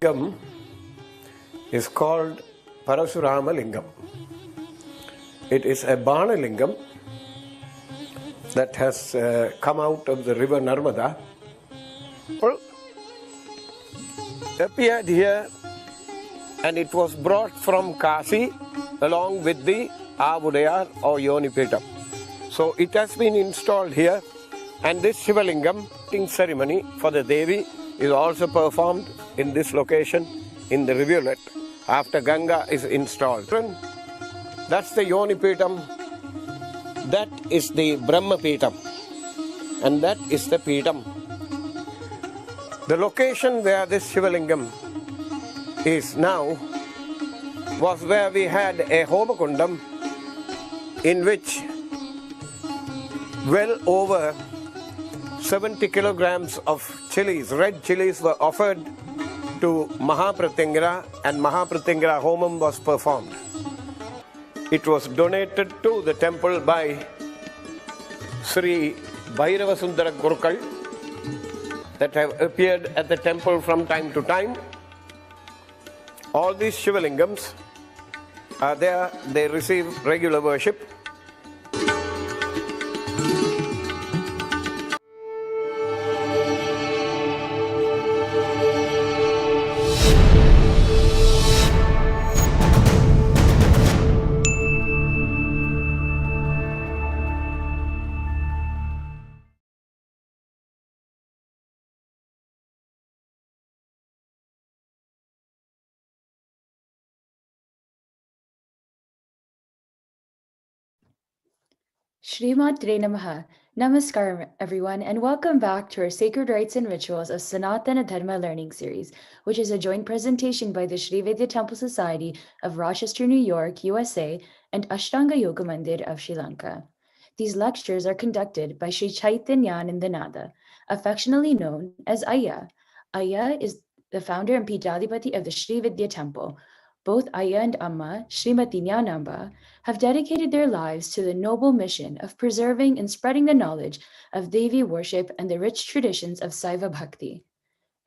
Lingam is called Parasurama Lingam. It is a Bana Lingam that has come out of the river Narmada. Appeared here, and it was brought from Kasi along with the Avudayar or Yonipetam. So it has been installed here, and this Shivalingam ceremony for the Devi is also performed in this location in the rivulet after Ganga is installed. That's the Yonipetam, that is the Brahma Petam, and that is the Petam. The location where this Shivalingam is now was where we had a Homakundam in which well over 70 kilograms of chilies, red chilies, were offered to Mahapratyangara, and Mahapratyangara Homam was performed. It was donated to the temple by Sri Bhairavasundara Gurukal that have appeared at the temple from time to time. All these Shivalingams are there, they receive regular worship. Shrimatre Namaha. Namaskaram, everyone, and welcome back to our Sacred Rites and Rituals of Sanatana Dharma Learning Series, which is a joint presentation by the Sri Vidya Temple Society of Rochester, New York, USA, and Ashtanga Yoga Mandir of Sri Lanka. These lectures are conducted by Sri Chaitanyanandanada, affectionately known as Ayya. Ayya is the founder and Pidadipati of the Sri Vidya Temple. Both Ayya and Amma, Srimati Nyanamba, have dedicated their lives to the noble mission of preserving and spreading the knowledge of Devi worship and the rich traditions of Saiva Bhakti.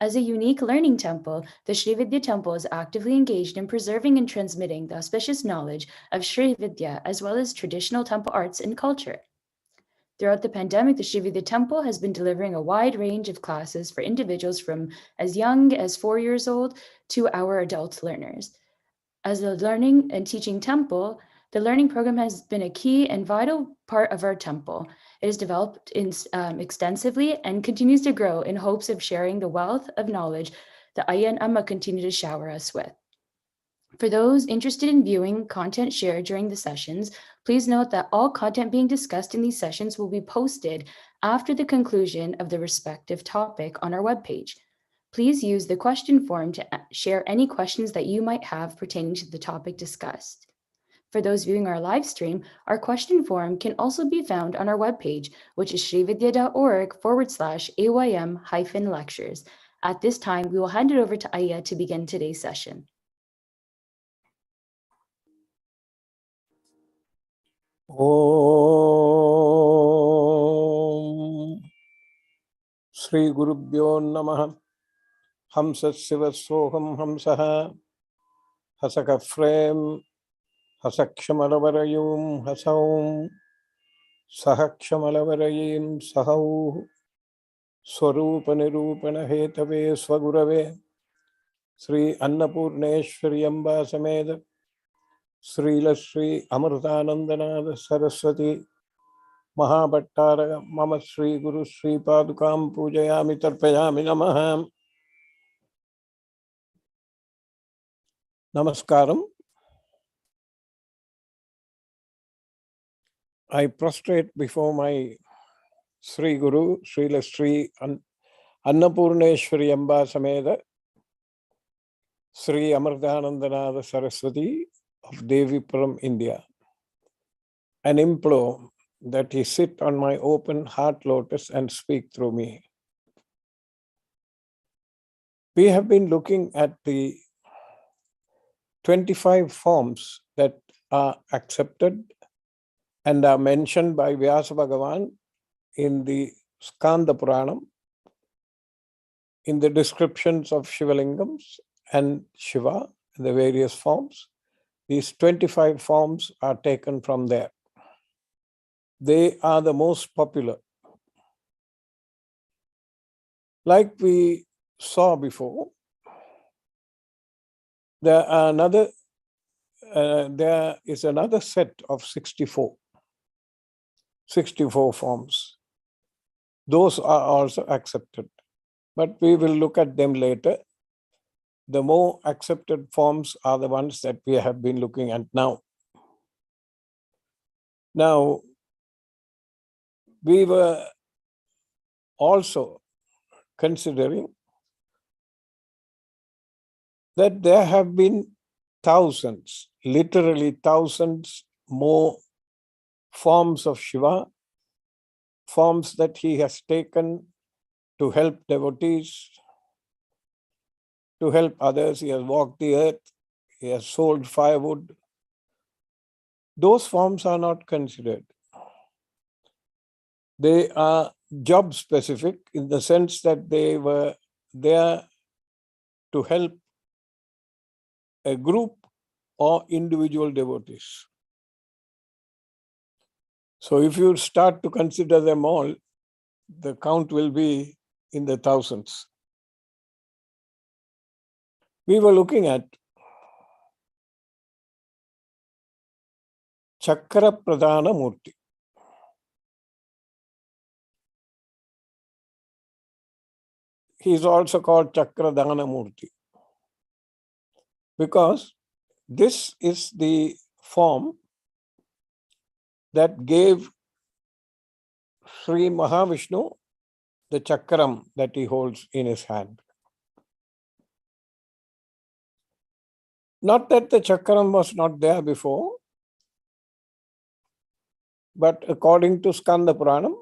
As a unique learning temple, the Sri Vidya Temple is actively engaged in preserving and transmitting the auspicious knowledge of Sri Vidya as well as traditional temple arts and culture. Throughout the pandemic, the Sri Vidya Temple has been delivering a wide range of classes for individuals from as young as 4 years old to our adult learners. As a learning and teaching temple, the learning program has been a key and vital part of our temple. It is developed extensively and continues to grow in hopes of sharing the wealth of knowledge that Ayya and Amma continue to shower us with. For those interested in viewing content shared during the sessions, please note that all content being discussed in these sessions will be posted after the conclusion of the respective topic on our webpage. Please use the question form to share any questions that you might have pertaining to the topic discussed. For those viewing our live stream, our question form can also be found on our webpage, which is srividya.org/AYM-lectures. At this time, we will hand it over to Ayya to begin today's session. Om Sri Gurubhyo Namaha. Hamsa Siva Soham Hamsaha Hasaka Frame Hasakshamalavarayum Hasaum Sahakshamalavarayim Sahau Swarupana Hetave Swagurave Sri Annapurneshwari Amba Sameda Sri Sri Amrutanandanada Saraswati Mahabhattara Mama Sri Guru Sri Padukam Pujayami Tarpayami Namaham. Namaskaram. I prostrate before my Sri Guru, Srila Sri Annapurneshwari Amba Sameda, Sri Amrutanandanada Saraswati of Devipuram, India, and implore that he sit on my open heart lotus and speak through me. We have been looking at the 25 forms that are accepted and are mentioned by Vyasa Bhagavan in the Skanda Puranam, in the descriptions of Shivalingams and Shiva, the various forms. These 25 forms are taken from there. They are the most popular. Like we saw before, there is another set of 64 forms. Those are also accepted, but we will look at them later. The more accepted forms are the ones that we have been looking at now. Now, we were also considering that there have been thousands, literally thousands more forms of Shiva forms that he has taken to help devotees, to help others. He has walked the earth, he has sold firewood. Those forms are not considered. They are job specific in the sense that they were there to help a group or individual devotees. So if you start to consider them all, the count will be in the thousands. We were looking at Chakra Pradhana Murti. He is also called Chakradhana Murti because this is the form that gave Sri Mahavishnu the chakram that he holds in his hand. Not that the chakram was not there before, but according to Skanda Puranam,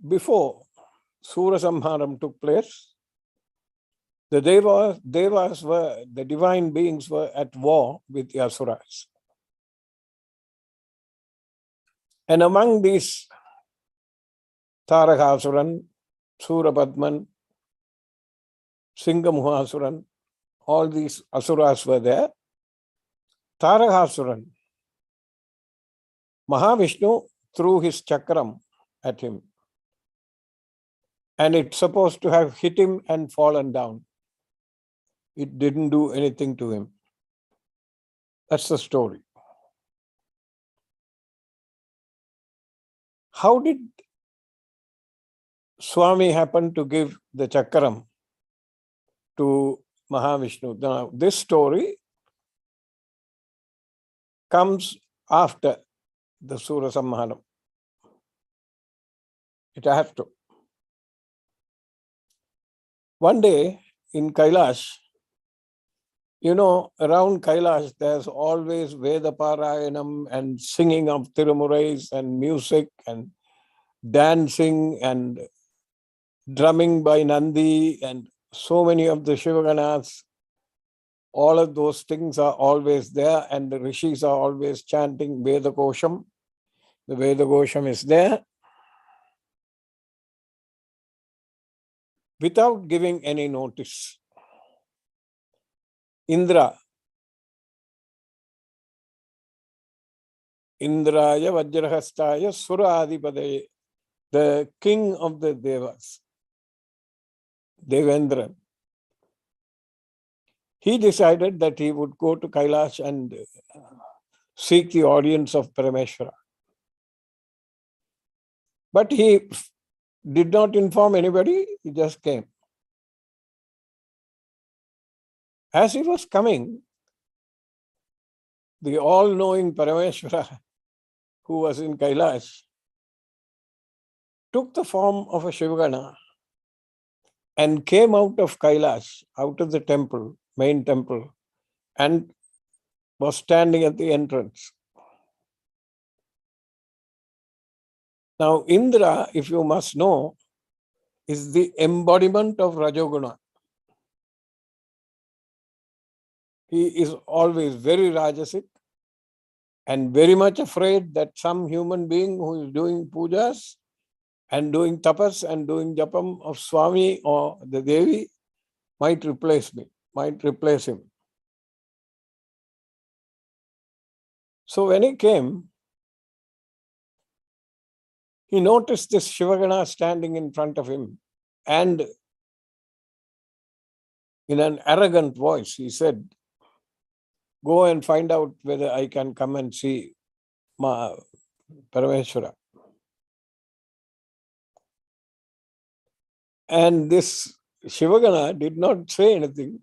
before Sura Samharam took place, the the divine beings were at war with the Asuras. And among these, Tarakasuran, Surapadman, Singamuhasuran, all these Asuras were there. Tarakasuran, Mahavishnu threw his chakram at him. And it's supposed to have hit him and fallen down. It didn't do anything to him. That's the story. How did Swami happen to give the chakram to Mahavishnu? Now, this story comes after the Sura Samharam. It has to. One day in Kailash, around Kailash, there's always Veda Parayanam and singing of Tirumurais and music and dancing and drumming by Nandi and so many of the Shivaganas. All of those things are always there, and the rishis are always chanting Veda Kosham. The Veda Kosham is there. Without giving any notice, Indraya Vajrahastaya Suraadipadaye, the king of the Devas, Devendra, he decided that he would go to Kailash and seek the audience of Parameshwara. But he did not inform anybody, he just came. As he was coming, the all-knowing Parameshwara, who was in Kailash, took the form of a Shivagana and came out of Kailash, out of the temple, main temple, and was standing at the entrance. Now, Indra, if you must know, is the embodiment of Rajoguna. He is always very Rajasic and very much afraid that some human being who is doing pujas and doing tapas and doing japam of Swami or the Devi might replace him. So when he came, he noticed this Shivagana standing in front of him, and in an arrogant voice, he said, "Go and find out whether I can come and see Parameshwara." And this Shivagana did not say anything,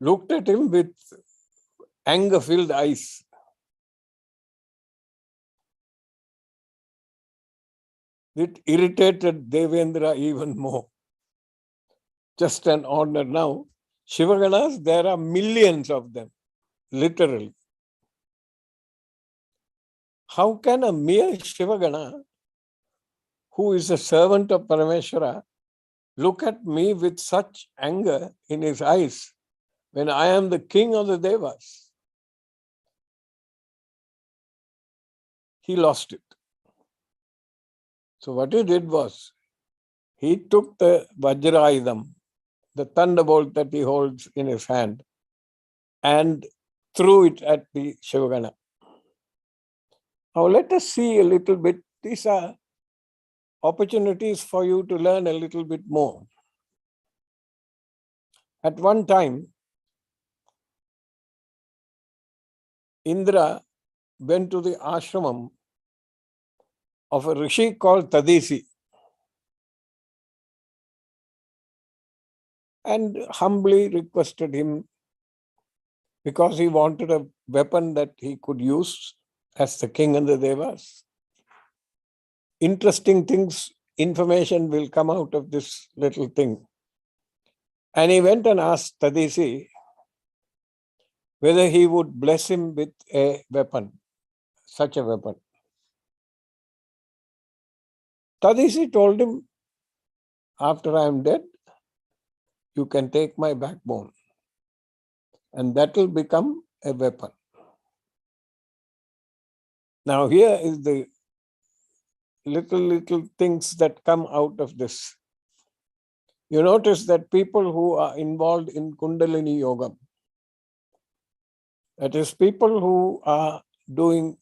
looked at him with anger-filled eyes. It irritated Devendra even more. Just an honor now. Shivaganas, there are millions of them, literally. how can a mere Shivagana, who is a servant of Parameshwara, look at me with such anger in his eyes when I am the king of the Devas? He lost it. So what he did was, he took the Vajraidam, the thunderbolt that he holds in his hand, and threw it at the Shivagana. Now let us see a little bit. These are opportunities for you to learn a little bit more. At one time, Indra went to the ashramam of a rishi called Tadisi and humbly requested him, because he wanted a weapon that he could use as the king and the Devas. Interesting things, information will come out of this little thing. And he went and asked Tadisi whether he would bless him with a weapon, such a weapon. Tadisi told him, after I am dead, you can take my backbone, and that will become a weapon. Now here is the little things that come out of this. You notice that people who are involved in Kundalini Yoga, that is, people who are doing,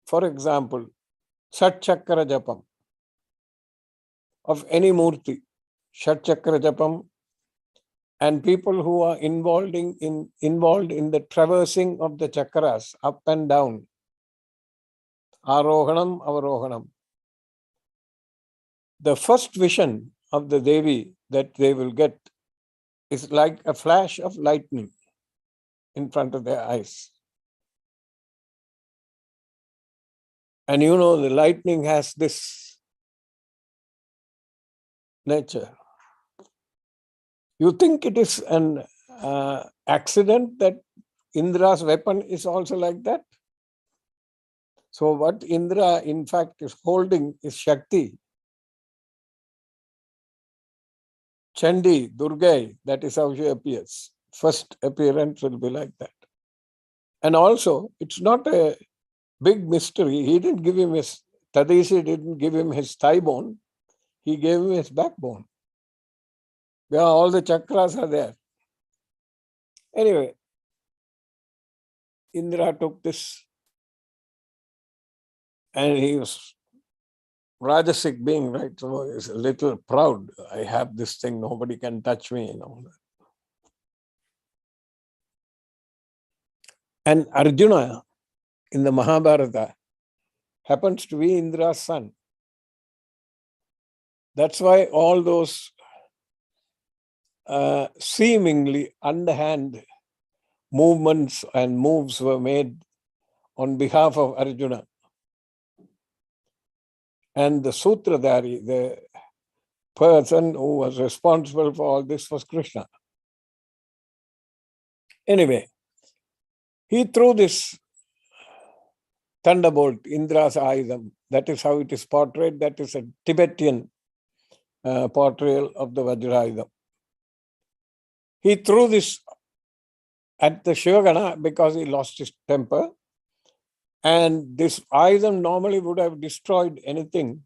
for example, Sat Chakra Japam of any Murti, Sat Chakra Japam, and people who are involved in the traversing of the chakras up and down, Arohanam, Avarohanam. The first vision of the Devi that they will get is like a flash of lightning in front of their eyes. And you know, the lightning has this nature. You think it is an accident that Indra's weapon is also like that? So what Indra in fact is holding is Shakti. Chandi, Durga, that is how she appears. First appearance will be like that. And also, it's not a big mystery. He didn't give him his, Tadisi didn't give him his thigh bone. He gave him his backbone. Yeah, all the chakras are there. Anyway, Indra took this, and he was Rajasic being, right? So he's a little proud. I have this thing, nobody can touch me, you know. And Arjuna in the Mahabharata happens to be Indra's son. That's why all those seemingly underhand movements and moves were made on behalf of Arjuna. And the Sutradhari, the person who was responsible for all this, was Krishna. Anyway, he threw this thunderbolt, Indra's Ayudham. That is how it is portrayed. That is a Tibetan portrayal of the Vajrayudham. He threw this at the Shivagana because he lost his temper. And this Ayudham normally would have destroyed anything,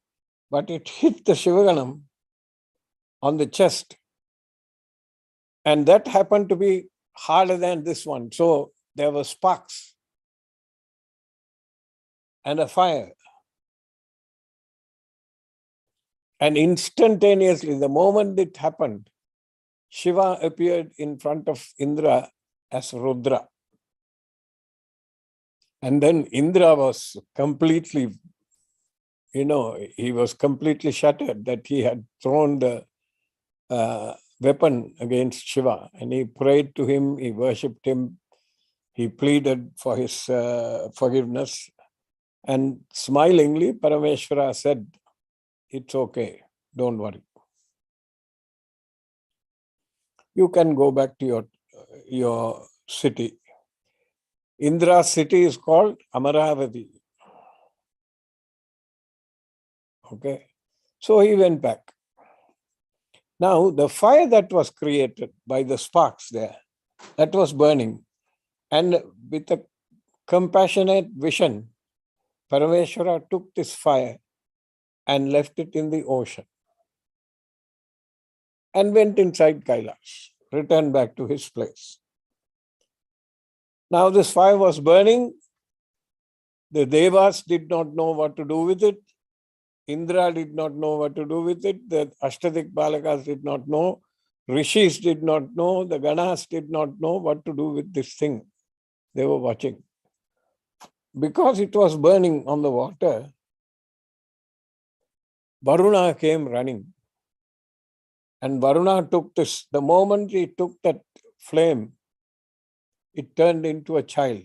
but it hit the Shivaganam on the chest. And that happened to be harder than this one. So there were sparks and a fire. And instantaneously, the moment it happened, Shiva appeared in front of Indra as Rudra. And then Indra was completely, he was completely shattered that he had thrown the weapon against Shiva. And he prayed to him, he worshipped him, he pleaded for his forgiveness. And smilingly, Parameshwara said, "It's okay, don't worry. You can go back to your city." Indra's city is called Amaravati. Okay. So he went back. Now, the fire that was created by the sparks there, that was burning. And with a compassionate vision, Parameshwara took this fire and left it in the ocean and went inside Kailash, returned back to his place. Now this fire was burning. The Devas did not know what to do with it. Indra did not know what to do with it. The Ashtadik Balakas did not know. Rishis did not know. The Ganas did not know what to do with this thing. They were watching. Because it was burning on the water, Varuna came running. And Varuna took this. The moment he took that flame, it turned into a child.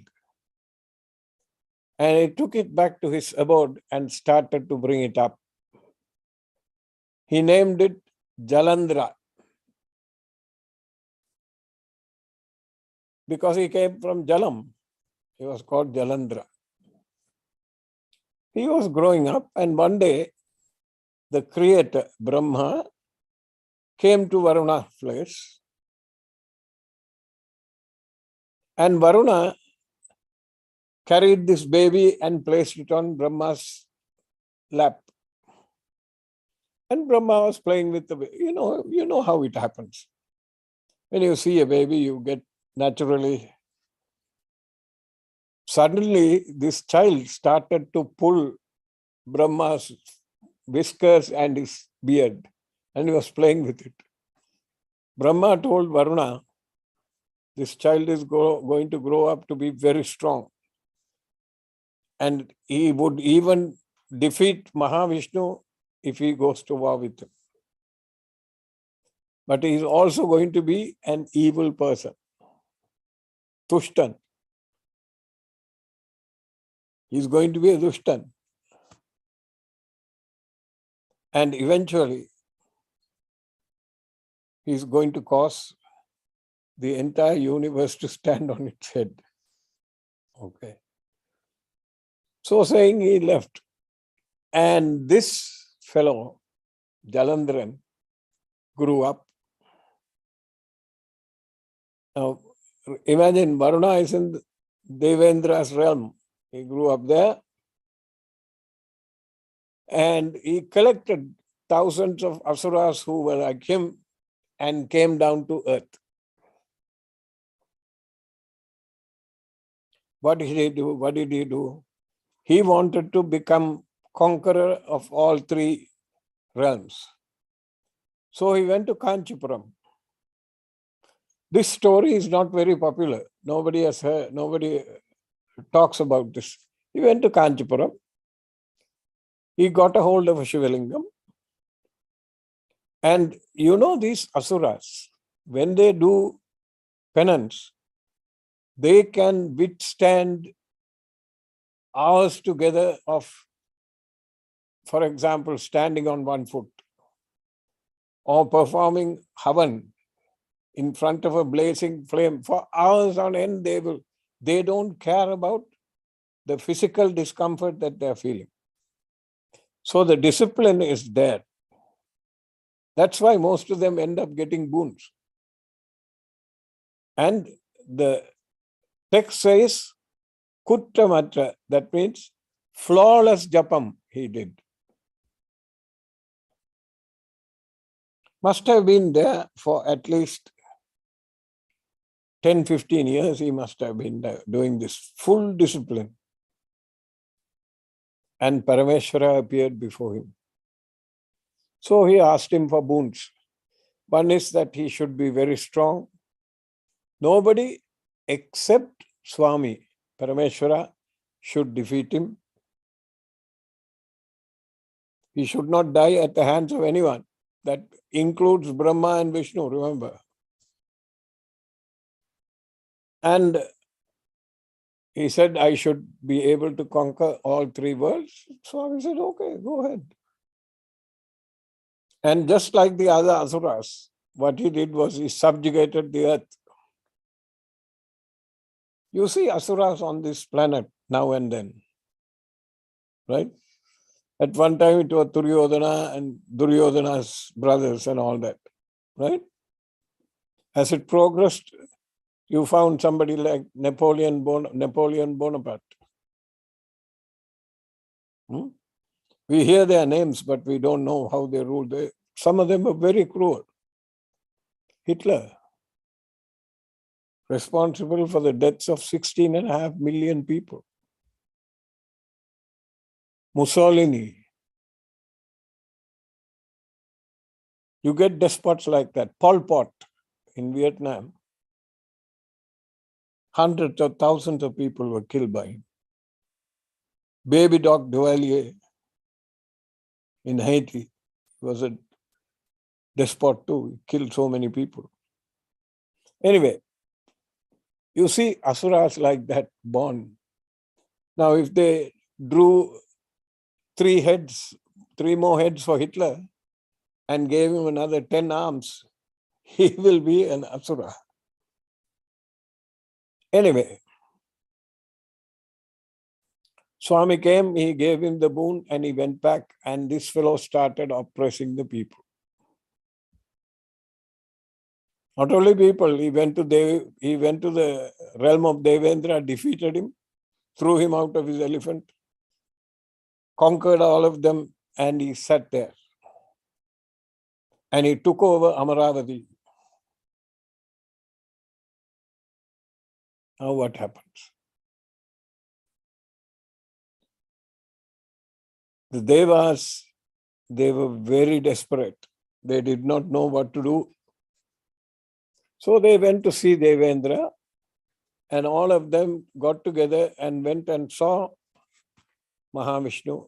And he took it back to his abode and started to bring it up. He named it Jalandhara, because he came from Jalam. He was called Jalandhara. He was growing up, and one day the creator, Brahma, came to Varuna's place. And Varuna carried this baby and placed it on Brahma's lap. And Brahma was playing with the baby. You know how it happens. When you see a baby, you get naturally. Suddenly, this child started to pull Brahma's whiskers and his beard, and he was playing with it. Brahma told Varuna, this child is going to grow up to be very strong. And he would even defeat Mahavishnu if he goes to war with him. But he is also going to be an evil person. Tushtan. He is going to be a Dushtan. And eventually, he is going to cause the entire universe to stand on its head. Okay. So saying, he left. And this fellow, Jalandharan, grew up. Now, imagine Varuna is in Devendra's realm. He grew up there. And he collected thousands of asuras who were like him and came down to earth. What did he do? What did he do? He wanted to become conqueror of all three realms. So he went to Kanchipuram. This story is not very popular. Nobody has heard, nobody talks about this. He went to Kanchipuram. He got a hold of a Shivalingam. And these asuras, when they do penance, they can withstand hours together of, for example, standing on one foot or performing havan in front of a blazing flame for hours on end. They don't care about the physical discomfort that they're feeling. So the discipline is there. That's why most of them end up getting boons. And the text says, Kuttamatra, that means flawless japam he did. Must have been there for at least 10, 15 years. He must have been doing this full discipline. And Parameshwara appeared before him. So he asked him for boons. One is that he should be very strong. Nobody except Swami, Parameshwara, should defeat him. He should not die at the hands of anyone. That includes Brahma and Vishnu, remember. And he said, I should be able to conquer all three worlds. Swami said, okay, go ahead. And just like the other asuras, what he did was he subjugated the earth. You see asuras on this planet now and then, right? At one time it was Duryodhana and Duryodhana's brothers and all that, right? As it progressed, you found somebody like Napoleon Bonaparte. We hear their names, but we don't know how they ruled. Some of them were very cruel. Hitler, responsible for the deaths of 16.5 million people. Mussolini. You get despots like that. Pol Pot in Vietnam. Hundreds of thousands of people were killed by him. Baby Doc Duvalier in Haiti was a despot too. He killed so many people. Anyway, you see asuras like that born. Now, if they drew 3 more heads for Hitler and gave him another 10 arms, he will be an asura. Anyway, Swami came, he gave him the boon and he went back, and this fellow started oppressing the people. Not only people, he went to the realm of Devendra, defeated him, threw him out of his elephant, conquered all of them, and he sat there. And he took over Amaravati. Now what happens? The Devas, they were very desperate. They did not know what to do. So they went to see Devendra, and all of them got together and went and saw Mahavishnu.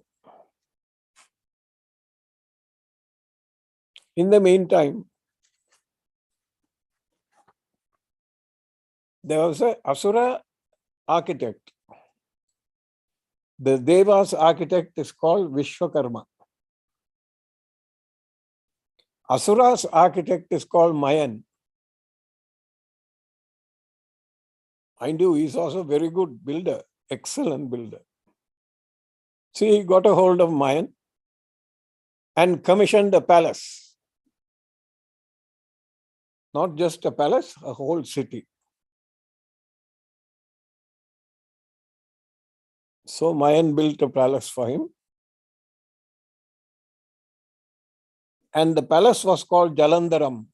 In the meantime, there was an Asura architect. The Devas architect is called Vishwakarma. Asura's architect is called Mayan. Mind you, he's also a very good builder, excellent builder. See, he got a hold of Mayan and commissioned a palace. Not just a palace, a whole city. So Mayan built a palace for him. And the palace was called Jalandharam.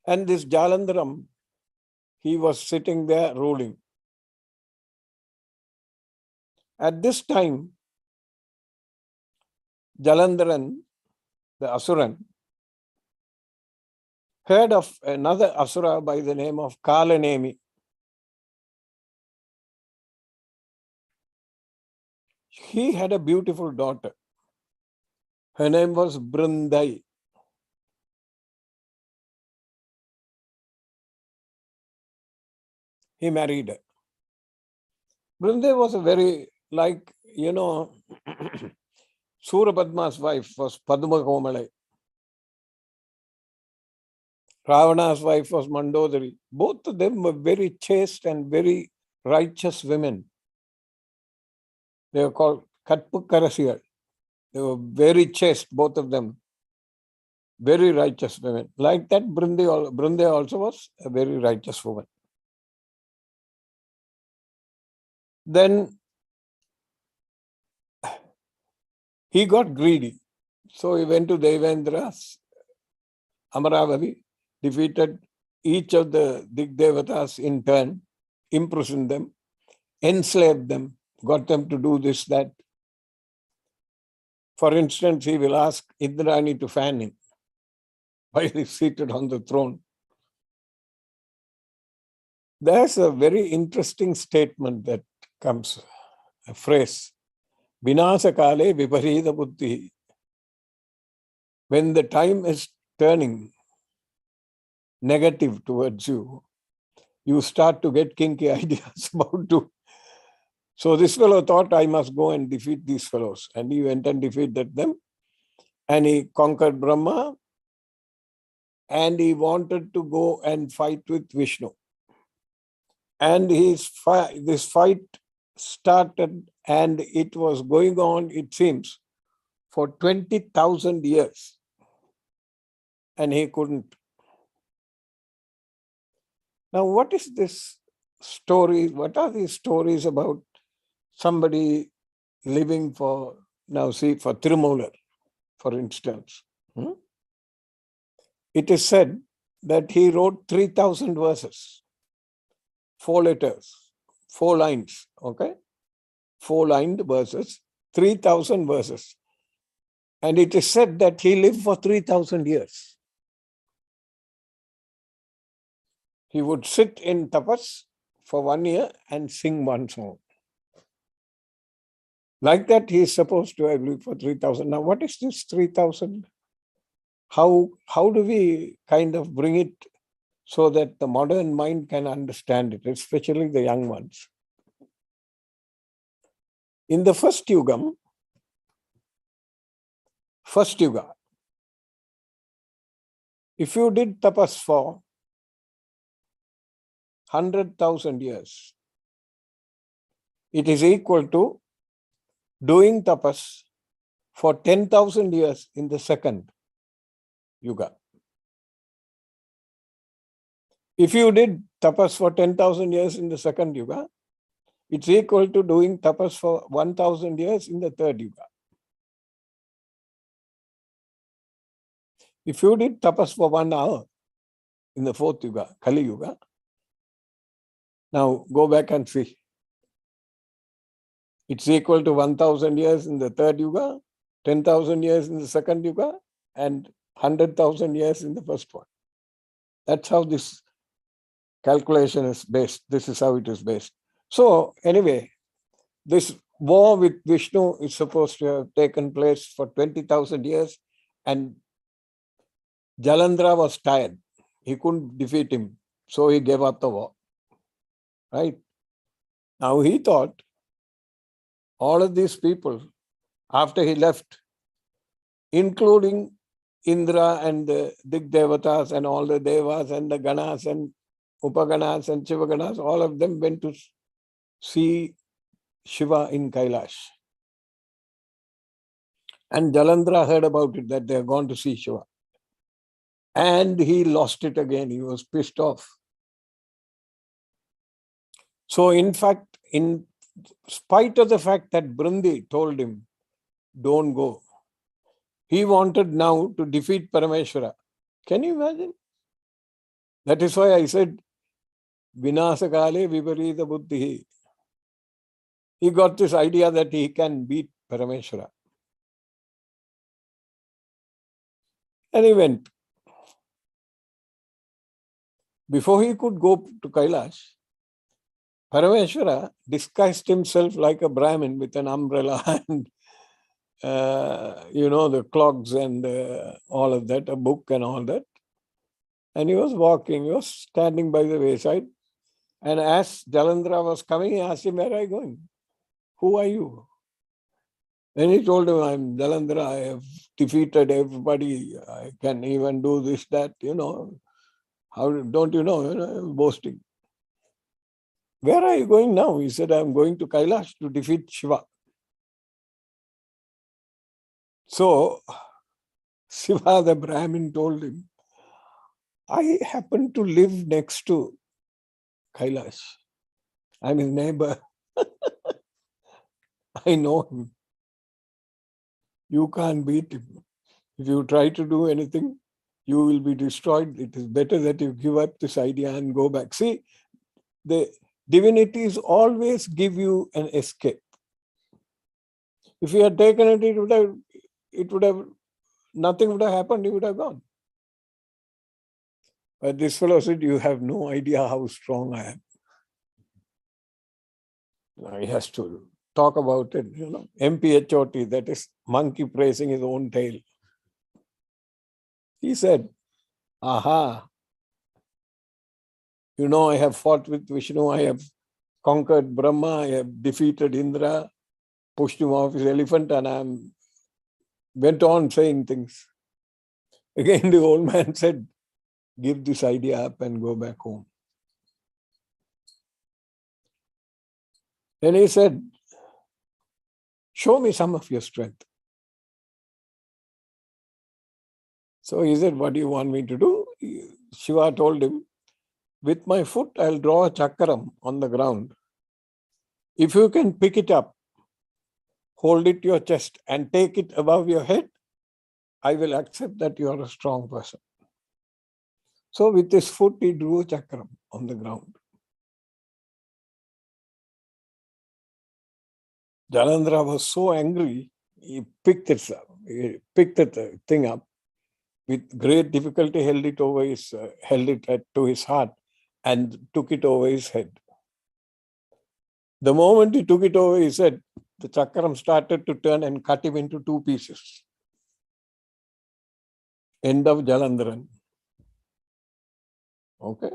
And this Jalandharam, he was sitting there ruling. At this time, Jalandharan, the Asuran, heard of another Asura by the name of Kalanemi. He had a beautiful daughter. Her name was Brindai. He married her. Brindai was a very, Surapadma's wife was Padma Komalai. Ravana's wife was Mandodari. Both of them were very chaste and very righteous women. They were called Katpukarasiyal. They were very chaste, both of them. Very righteous women. Like that, Brindai also was a very righteous woman. Then he got greedy. So he went to Devendra's Amaravati, defeated each of the Digdevatas in turn, imprisoned them, enslaved them, got them to do this, that. For instance, he will ask Indrani to fan him while he's seated on the throne. There's a very interesting statement that comes, a phrase, Vinasa kale viparita buddhi. When the time is turning negative towards you, you start to get kinky ideas about to. So this fellow thought, I must go and defeat these fellows. And he went and defeated them. And he conquered Brahma. And he wanted to go and fight with Vishnu. And this fight started, and it was going on, it seems, for 20,000 years. And he couldn't. Now, what is this story? What are these stories about somebody living for, now see, for Tirumalar, for instance? It is said that he wrote 3,000 verses, 4 letters, 4 lines, okay? 4-lined verses, 3,000 verses. And it is said that he lived for 3,000 years. He would sit in tapas for 1 year and sing 1 song. Like that, he is supposed to have lived for 3,000. Now, what is this 3,000? How do we kind of bring it so that the modern mind can understand it, especially the young ones? In the first yuga, if you did tapas for 100,000 years, it is equal to doing tapas for 10,000 years in the second yuga. If you did tapas for 10,000 years in the second yuga, it's equal to doing tapas for 1,000 years in the third yuga. If you did tapas for 1 hour in the fourth yuga, Kali Yuga, now go back and see. It's equal to 1,000 years in the third yuga, 10,000 years in the second yuga, and 100,000 years in the first one. That's how this calculation is based. This is how it is based. So anyway, this war with Vishnu is supposed to have taken place for 20,000 years, and Jalandhara was tired. He couldn't defeat him, so he gave up the war. Right? Now he thought all of these people, after he left, including Indra and the Digdevatas and all the Devas and the Ganas and Upaganas and Shivaganas, all of them went to see Shiva in Kailash. And Jalandhara heard about it, that they have gone to see Shiva. And he lost it again. He was pissed off. So in fact, in spite of the fact that Brindi told him, don't go, he wanted now to defeat Parameshwara. Can you imagine? That is why I said, Vinasakale Viparita Buddhi. He got this idea that he can beat Parameshwara. And he went. Before he could go to Kailash, Parameshwara disguised himself like a Brahmin with an umbrella and, the clogs and all of that, a book and all that. And he was walking, he was standing by the wayside. And as Jalandhara was coming, he asked him, where are you going? Who are you? Then he told him, I'm Jalandhara, I have defeated everybody, I can even do this, that, How don't you know, boasting. Where are you going now? He said, I'm going to Kailash to defeat Shiva. So, Siva the Brahmin told him, I happen to live next to Kailash. I'm his neighbor. I know him. You can't beat him. If you try to do anything, you will be destroyed. It is better that you give up this idea and go back. See, the divinities always give you an escape. If you had taken it, nothing would have happened, you would have gone. But this fellow said, you have no idea how strong I am. Now he has to talk about it, MPHOT, that is monkey praising his own tail. He said, aha, I have fought with Vishnu, I have conquered Brahma, I have defeated Indra, pushed him off his elephant, and I went on saying things. Again, the old man said, give this idea up and go back home. Then he said, show me some of your strength. So he said, what do you want me to do? Shiva told him, with my foot, I'll draw a chakram on the ground. If you can pick it up, hold it to your chest and take it above your head, I will accept that you are a strong person. So with his foot, he drew a chakram on the ground. Jalandhara was so angry, he picked the thing up. With great difficulty, held it to his heart and took it over his head. The moment he took it over his head, the chakram started to turn and cut him into two pieces. End of Jalandharan. Okay.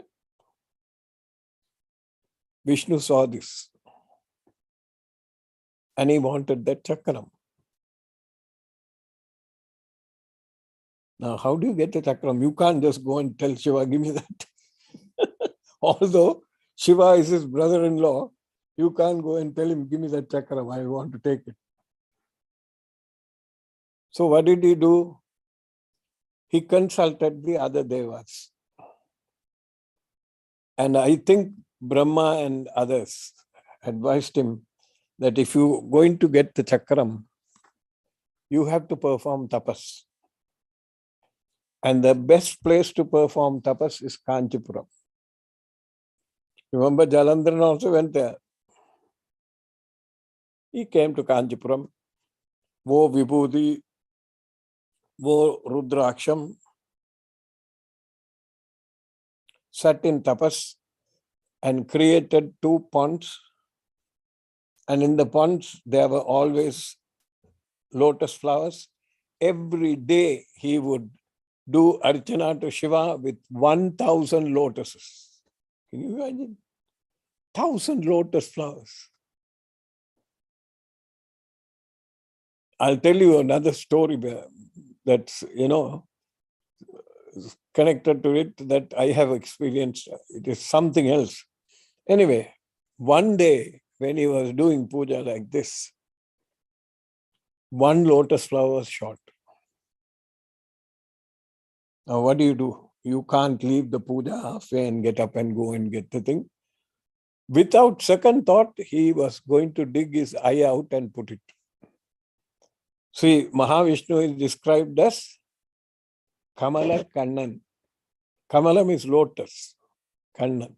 Vishnu saw this and he wanted that chakram. Now, how do you get the chakram? You can't just go and tell Shiva, give me that. Although Shiva is his brother-in-law, you can't go and tell him, give me that chakram, I want to take it. So what did he do? He consulted the other devas. And I think Brahma and others advised him that if you're going to get the chakram, you have to perform tapas. And the best place to perform tapas is Kanchipuram. Remember, Jalandharan also went there. He came to Kanchipuram. Wo Vibhuti, wo Rudraksham, sat in tapas and created two ponds. And in the ponds, there were always lotus flowers. Every day he would do Archana to Shiva with 1,000 lotuses. Can you imagine? 1,000 lotus flowers. I'll tell you another story that's, connected to it that I have experienced. It is something else. Anyway, one day when he was doing puja like this, one lotus flower was short. Now, what do? You can't leave the puja halfway and get up and go and get the thing. Without second thought, he was going to dig his eye out and put it. See, Mahavishnu is described as Kamala Kannan. Kamalam is lotus. Kannan.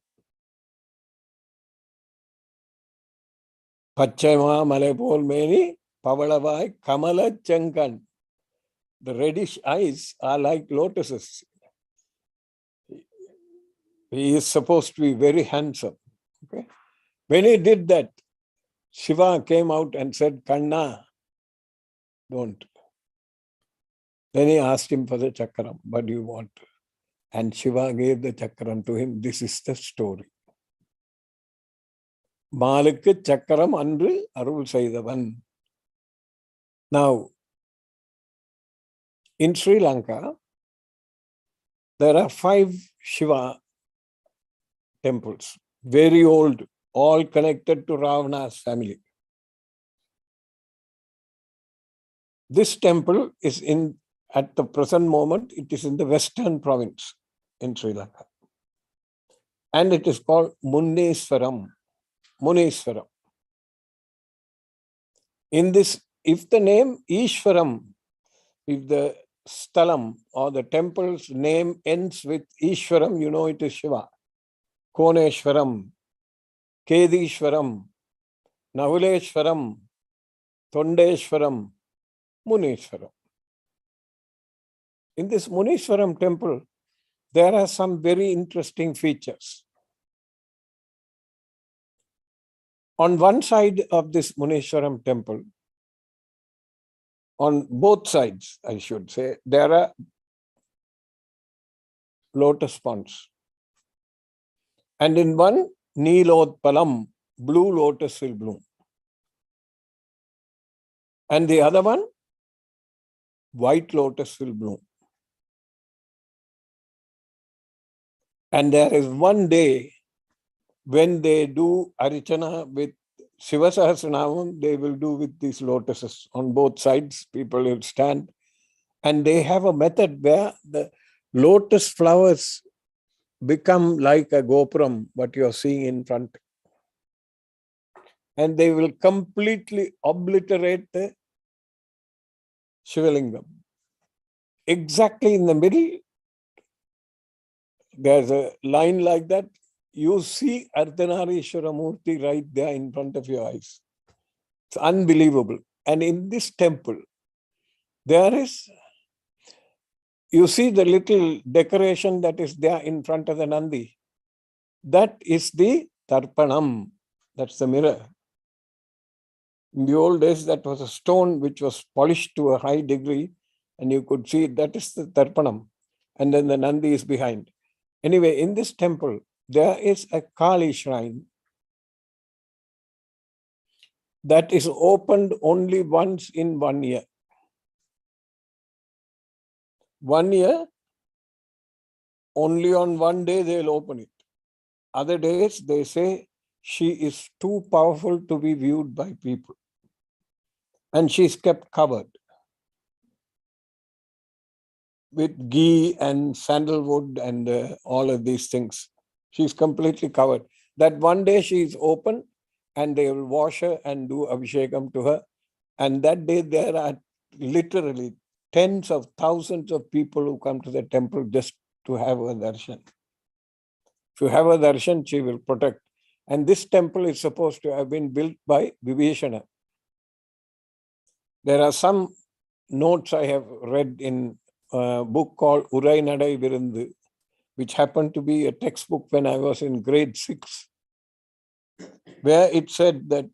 Pachama Malepol Meni, Pavalavai, Kamala Chankan. The reddish eyes are like lotuses. He is supposed to be very handsome. Okay? When he did that, Shiva came out and said, Kanna, don't. Then he asked him for the chakram. What do you want? And Shiva gave the chakram to him. This is the story. Malukku chakram andru arul seidavan. Now, in Sri Lanka, there are 5 Shiva temples, very old, all connected to Ravana's family. This temple is at the present moment, it is in the western province in Sri Lanka. And it is called Muneeswaram. Muneeswaram. In this, if the name Ishwaram, if the Stalam or the temple's name ends with Ishwaram, you know it is Shiva. Koneshwaram, Kedishwaram, Nahuleshwaram, Tondeshwaram, Muneeswaram. In this Muneeswaram temple, there are some very interesting features. On one side of this Muneeswaram temple, on both sides, I should say, there are lotus ponds. And in one, Neelotpalam, blue lotus will bloom. And the other one, white lotus will bloom. And there is one day when they do Archana with Siva Sahasranamam, they will do with these lotuses on both sides. People will stand. And they have a method where the lotus flowers become like a gopuram, what you're seeing in front. And they will completely obliterate the Shivalingam. Exactly in the middle, there's a line like that. You see Ardhanarishwara Murti right there in front of your eyes. It's unbelievable. And in this temple, there is, you see the little decoration that is there in front of the Nandi. That is the Tarpanam. That's the mirror. In the old days, that was a stone which was polished to a high degree, and you could see that is the Tarpanam. And then the Nandi is behind. Anyway, in this temple, there is a Kali shrine that is opened only once in 1 year. 1 year, only on one day they'll open it. Other days, they say she is too powerful to be viewed by people. And she's kept covered with ghee and sandalwood and all of these things. She's completely covered. That one day she is open and they will wash her and do abhishekam to her. And that day there are literally tens of thousands of people who come to the temple just to have a darshan. If you have a darshan, she will protect. And this temple is supposed to have been built by Vibhishana. There are some notes I have read in a book called Urai Nadai Virandu, which happened to be a textbook when I was in grade 6, where it said that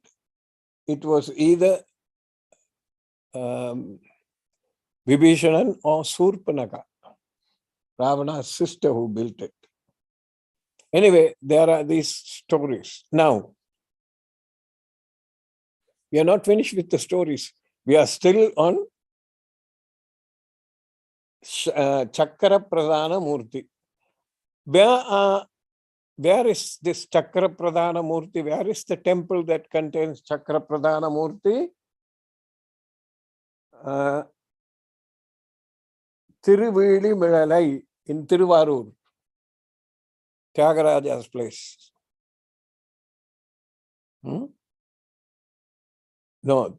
it was either Vibhishanan or Surpanaka, Ravana's sister, who built it. Anyway, there are these stories. Now, we are not finished with the stories. We are still on Chakra Pradhana Murti. Where is this Chakra Pradhana Murti? Where is the temple that contains Chakra Pradhana Murti? Tiruvili Milalai in Tiruvarur, Tyagaraja's place. No,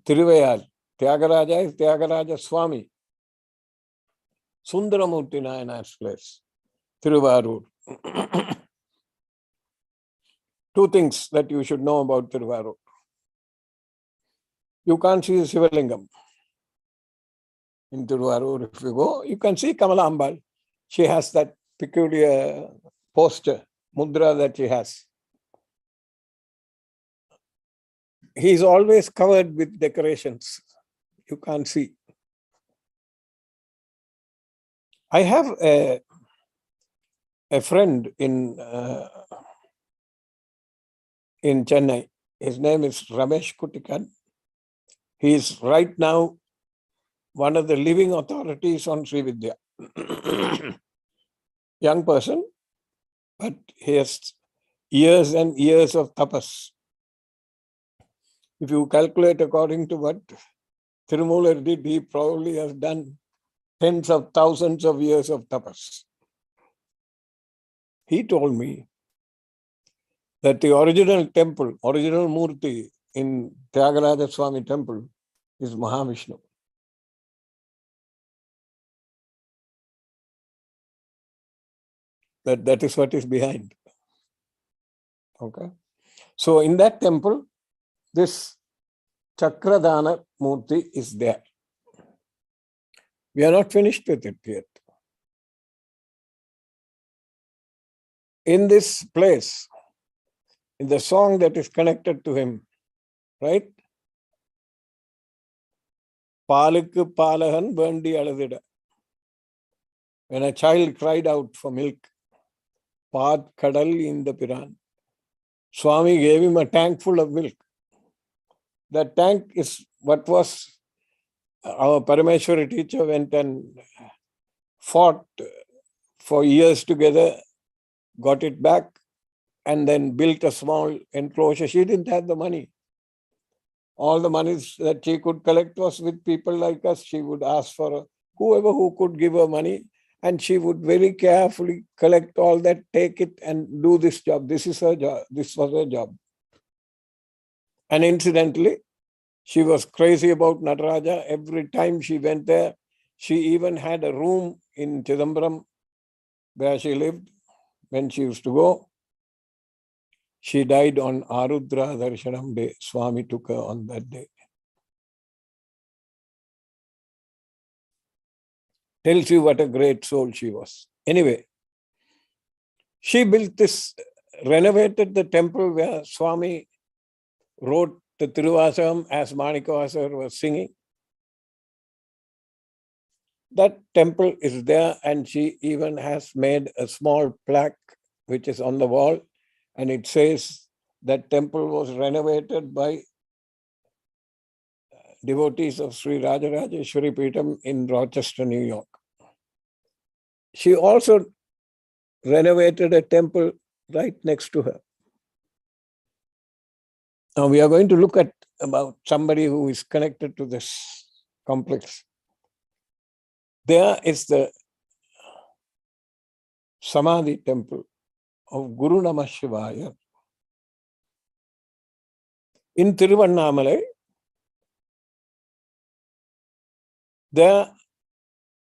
Tiruvayar. Tyagaraja is Tyagaraja Swami. Sundaramurti Nayana's place, Tiruvarur. Two things that you should know about Tiruvarur. You can't see the Sivalingam in Tiruvarur. If you go, you can see Kamala Ambal. She has that peculiar posture, mudra that she has. He's always covered with decorations. You can't see. I have a friend in Chennai. His name is Ramesh Kutikan. He is right now one of the living authorities on Sri Vidya. Young person, but he has years and years of tapas. If you calculate according to what Tirumular did, he probably has done tens of thousands of years of tapas. He told me that the original temple, original Murti in Tyagarajeswari Temple is Mahavishnu. That is what is behind. Okay. So in that temple, this Chakradhana Murti is there. We are not finished with it yet. In this place, in the song that is connected to him, right? Palukku Palahan Vendi Aladida. When a child cried out for milk, Pad Kadal in the Piran, Swami gave him a tank full of milk. That tank is what was our Parameshwari teacher went and fought for years together, got it back, and then built a small enclosure. She didn't have the money. All the monies that she could collect was with people like us. She would ask for whoever who could give her money, and she would very carefully collect all that, take it and do this job. This is her job. This was her job. And incidentally, she was crazy about Nataraja. Every time she went there, she even had a room in Chidambaram where she lived when she used to go. She died on Arudra Darshanam Day. Swami took her on that day. Tells you what a great soul she was. Anyway, she built this, renovated the temple where Swami wrote the Tiruvasam as Manikavasar was singing. That temple is there, and she even has made a small plaque which is on the wall, and it says that temple was renovated by devotees of Sri Rajarajeswari Devi in Rochester, New York. She also renovated a temple right next to her. Now we are going to look at about somebody who is connected to this complex. There is the Samadhi temple of Guru Namah Shivaya in Tiruvannamalai. There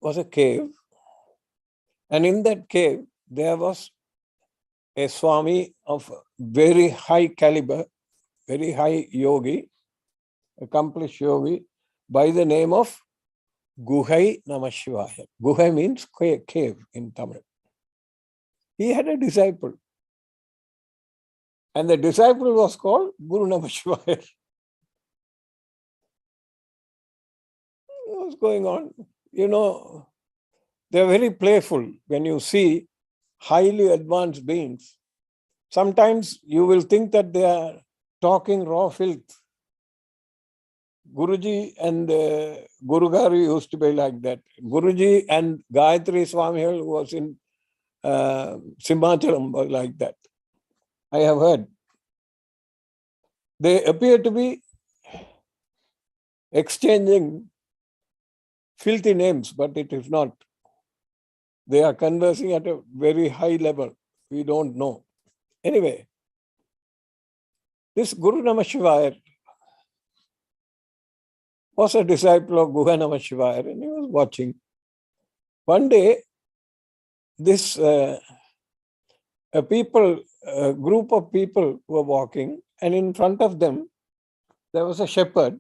was a cave, and in that cave there was a Swami of very high caliber, very high yogi, accomplished yogi, by the name of Guhai Namah Shivaya. Guhai means cave in Tamil. He had a disciple, and the disciple was called Guru Namah Shivaya. What's going on? You know, they're very playful. When you see highly advanced beings, sometimes you will think that they are talking raw filth. Guruji and Guru Garu used to be like that. Guruji and Gayatri Swami, who was in Simhachalam, was like that. I have heard. They appear to be exchanging filthy names, but it is not. They are conversing at a very high level. We don't know. Anyway, this Guru Namah Shivaya was a disciple of Guha Namah Shivaya, and he was watching. One day, this a group of people were walking, and in front of them, there was a shepherd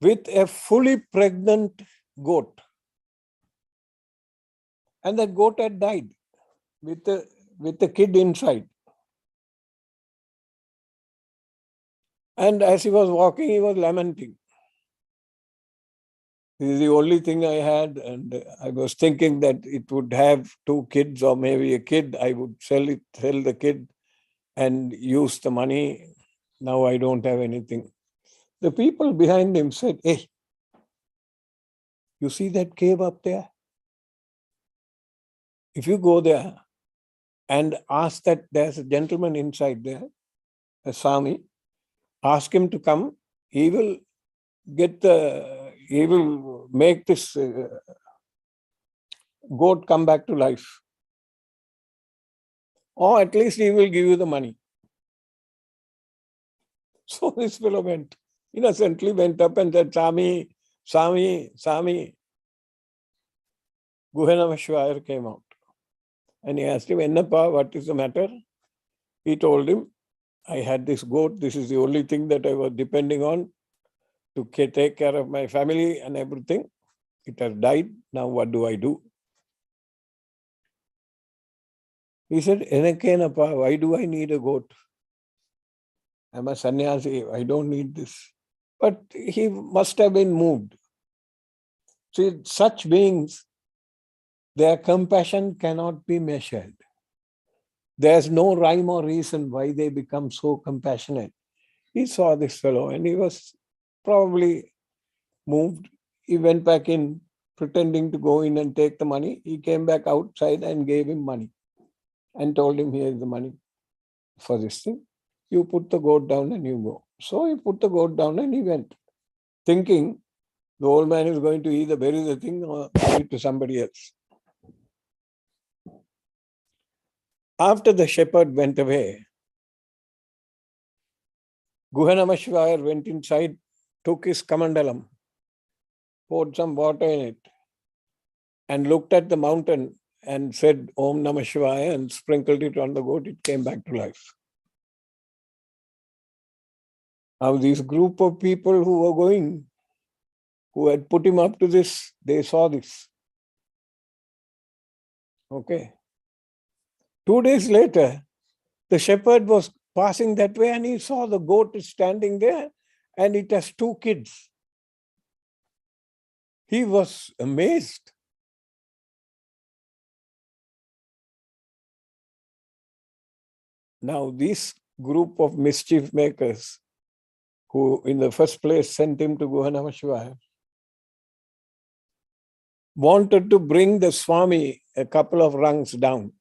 with a fully pregnant goat. And that goat had died with the kid inside. And as he was walking, he was lamenting. This is the only thing I had, and I was thinking that it would have 2 kids or maybe a kid. I would sell the kid and use the money. Now I don't have anything. The people behind him said, "Hey, you see that cave up there? If you go there and ask that there's a gentleman inside there, a Swami, ask him to come, he will make this goat come back to life. Or at least he will give you the money." So this fellow innocently went up and said, "Swami, Swami, Swami." Guha Namah Shivaya came out. And he asked him, "Ennappa, what is the matter?" He told him, "I had this goat. This is the only thing that I was depending on to take care of my family and everything. It has died. Now what do I do?" He said, "Enakkenappa, why do I need a goat? I'm a sannyasi. I don't need this." But he must have been moved. See, such beings, their compassion cannot be measured. There's no rhyme or reason why they become so compassionate. He saw this fellow and he was probably moved. He went back in, pretending to go in and take the money. He came back outside and gave him money and told him, "Here is the money for this thing. You put the goat down and you go." So he put the goat down and he went, thinking the old man is going to either bury the thing or give it to somebody else. After the shepherd went away, Guhanamashvayar went inside, took his kamandalam, poured some water in it, and looked at the mountain and said Om Namah Shivaya and sprinkled it on the goat. It came back to life. Now this group of people who were going, who had put him up to this, they saw this. Okay. 2 days later, the shepherd was passing that way and he saw the goat standing there and it has 2 kids. He was amazed. Now, this group of mischief makers who in the first place sent him to Guhanamashvaya wanted to bring the Swami a couple of rungs down.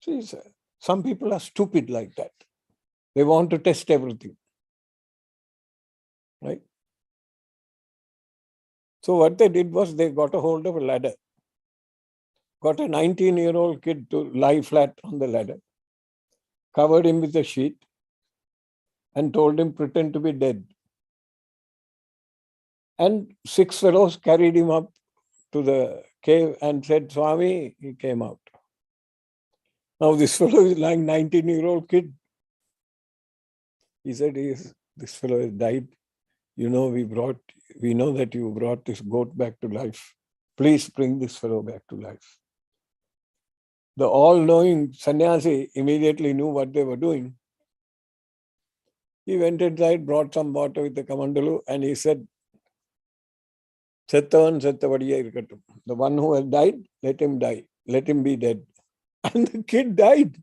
See, some people are stupid like that. They want to test everything. Right? So what they did was they got a hold of a ladder, got a 19-year-old kid to lie flat on the ladder, covered him with a sheet, and told him pretend to be dead. And 6 fellows carried him up to the cave and said, Swami, he came out. Now this fellow is like 19-year-old kid. He said, this fellow has died. You know, we know that you brought this goat back to life. Please bring this fellow back to life. The all-knowing sannyasi immediately knew what they were doing. He went inside, brought some water with the kamandalu, and he said, the one who has died, let him die. Let him be dead. And the kid died.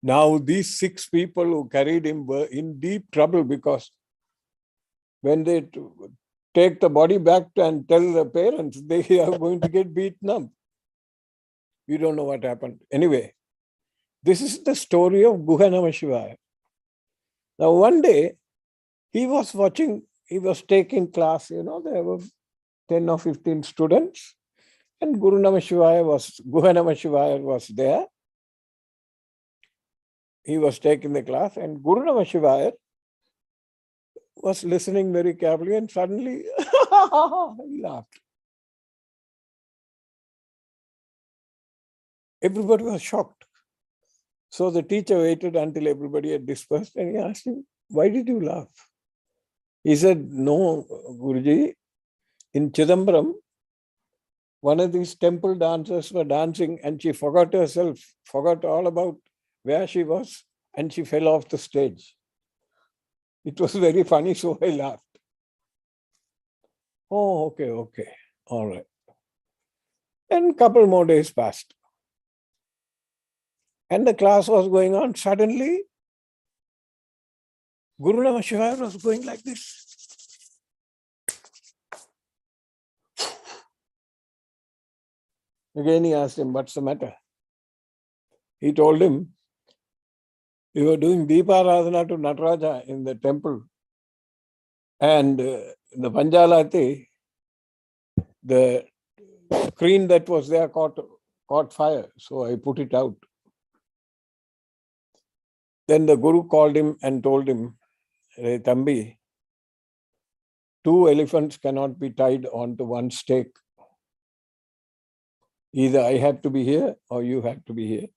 Now these 6 people who carried him were in deep trouble because when they take the body back and tell the parents, they are going to get beaten up. We don't know what happened. Anyway, this is the story of Guhanamashvaya. Now one day, he was taking class, there were 10 or 15 students, and Guhanamashvaya was there. He was taking the class, and Guru Namashivaya was listening very carefully, and suddenly he laughed. Everybody was shocked. So the teacher waited until everybody had dispersed, and he asked him, why did you laugh? He said, no, Guruji, in Chidambaram, one of these temple dancers were dancing and she forgot herself, forgot all about where she was, and she fell off the stage. It was very funny, so I laughed. Oh, okay, all right. And a couple more days passed. And the class was going on. Suddenly, Guru Namashivaya was going like this. Again, he asked him, what's the matter? He told him, we were doing Deeparadhana to Nataraja in the temple. And the Panjalati, the screen that was there caught fire. So I put it out. Then the Guru called him and told him, Hey, Tambi, 2 elephants cannot be tied onto one stake. Either I have to be here or you have to be here.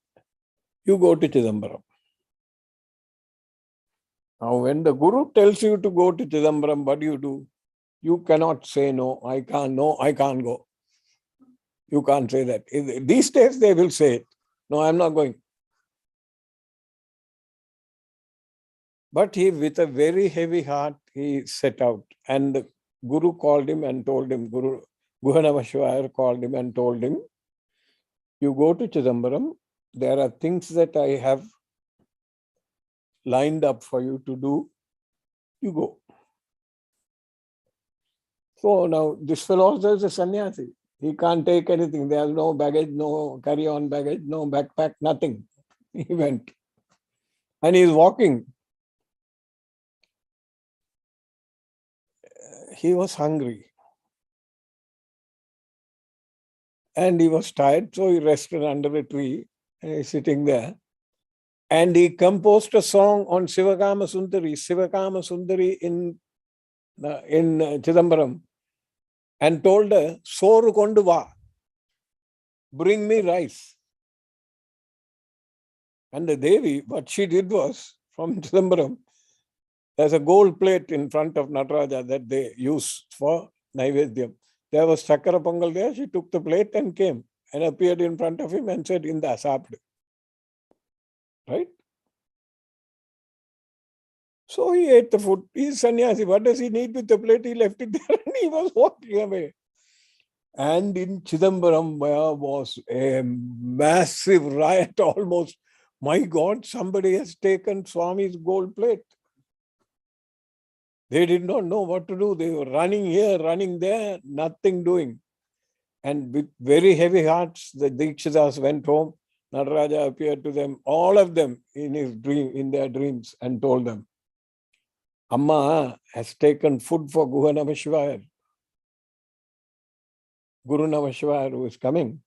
You go to Chidambaram. Now, when the Guru tells you to go to Chidambaram, what do? You cannot say no, I can't go. You can't say that. These days they will say it. No, I'm not going. But he, with a very heavy heart, he set out. And the Guru called him and told him, Guhanamashvaya called him and told him, you go to Chidambaram, there are things that I have lined up for you to do, you go. So now this fellow also is a sannyasi. He can't take anything. There's no baggage, no carry-on baggage, no backpack, nothing. He went. And he's walking. He was hungry. And he was tired, so he rested under a tree, and he's sitting there. And he composed a song on Sivakama Sundari in Chidambaram, and told her, Soru kondu va, bring me rice. And the Devi, what she did was, from Chidambaram, there's a gold plate in front of Nataraja that they used for Naivedyam. There was Chakara Pongal there. She took the plate and came and appeared in front of him and said, Inda saapdu. Right? So he ate the food. He's sannyasi. What does he need with the plate? He left it there and he was walking away. And in Chidambaram, there was a massive riot almost. My God, somebody has taken Swami's gold plate. They did not know what to do. They were running here, running there, nothing doing. And with very heavy hearts, the Dikshitas went home. Nataraja appeared to them, all of them in their dreams, and told them, Amma has taken food for Guru Namashivaya. Guru Namashivaya who is coming.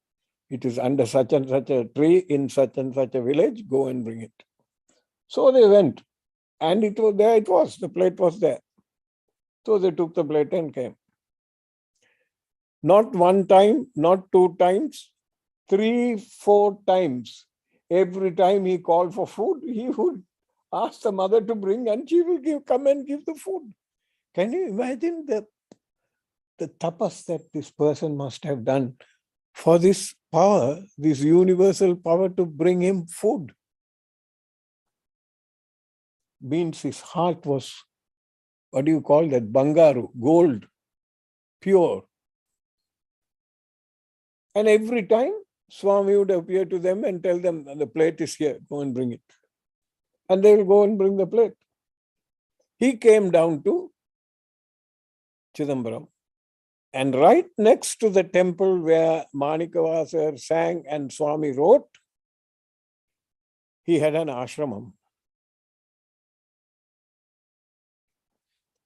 It is under such and such a tree in such and such a village. Go and bring it. So they went. And it was there, the plate was there. So they took the plate and came. Not one time, not two times, 3, 4 times. Every time he called for food, he would ask the mother to bring and she will come and give the food. Can you imagine the tapas that this person must have done for this power, this universal power to bring him food? Means his heart was, what do you call that? Bangaru, gold, pure. And every time, Swami would appear to them and tell them, the plate is here, go and bring it. And they will go and bring the plate. He came down to Chidambaram. And right next to the temple where Manikavasar sang and Swami wrote, he had an ashramam.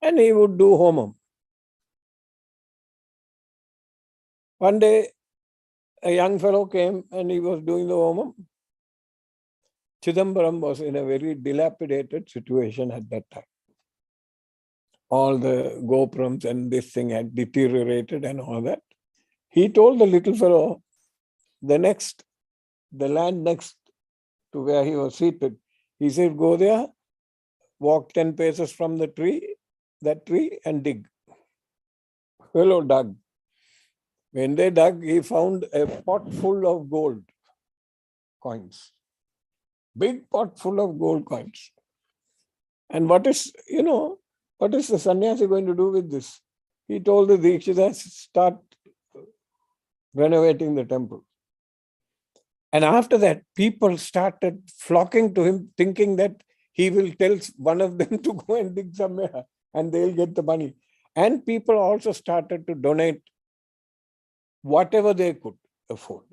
And he would do homam. One day, a young fellow came and he was doing the homam. Chidambaram was in a very dilapidated situation at that time. All the gopurams and this thing had deteriorated and all that. He told the little fellow, the land next to where he was seated, he said, go there, walk 10 paces from that tree and dig. Fellow dug. When they dug, he found a pot full of gold coins. Big pot full of gold coins. And what is the sannyasi going to do with this? He told the Dikshitas, start renovating the temple. And after that, people started flocking to him, thinking that he will tell one of them to go and dig somewhere and they'll get the money. And people also started to donate whatever they could afford.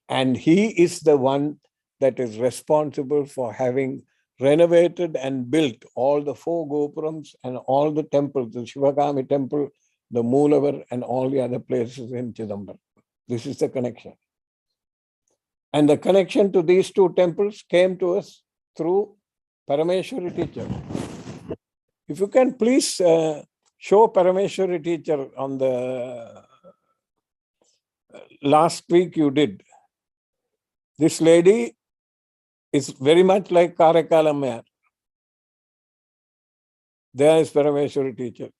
And he is the one that is responsible for having renovated and built all the 4 gopurams and all the temples, the Shivagami temple, the Moolavar, and all the other places in Chidambaram. This is the connection. And the connection to these 2 temples came to us through Parameshwari teacher. If you can please show Parameshwari teacher on the last week you did. This lady is very much like Karakalammayar. There is Parameshwari teacher.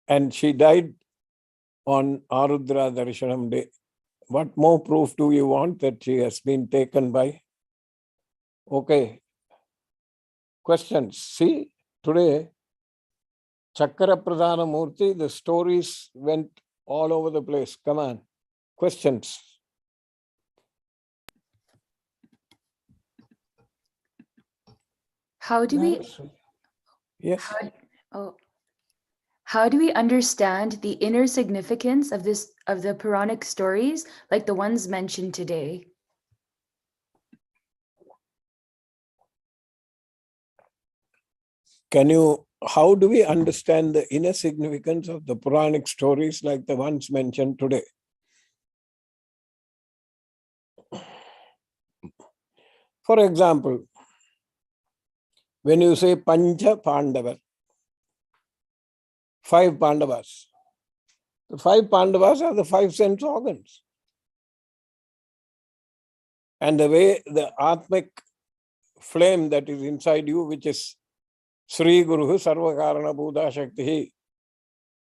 And she died on Arudra Darshanam day. What more proof do you want that she has been taken by? Okay. Questions. See, today, Chakra Pradhana Murti, the stories went all over the place. Come on. Questions. How do we Yes. how do we understand the inner significance of the Puranic stories like the ones mentioned today? how do we understand the inner significance of the Puranic stories like the ones mentioned today? For example, when you say Pancha Pandava, 5 Pandavas, the 5 Pandavas are the 5 sense organs. And the way the Atmic flame that is inside you, which is Sri Guru Sarvakarana Buddha Shakti,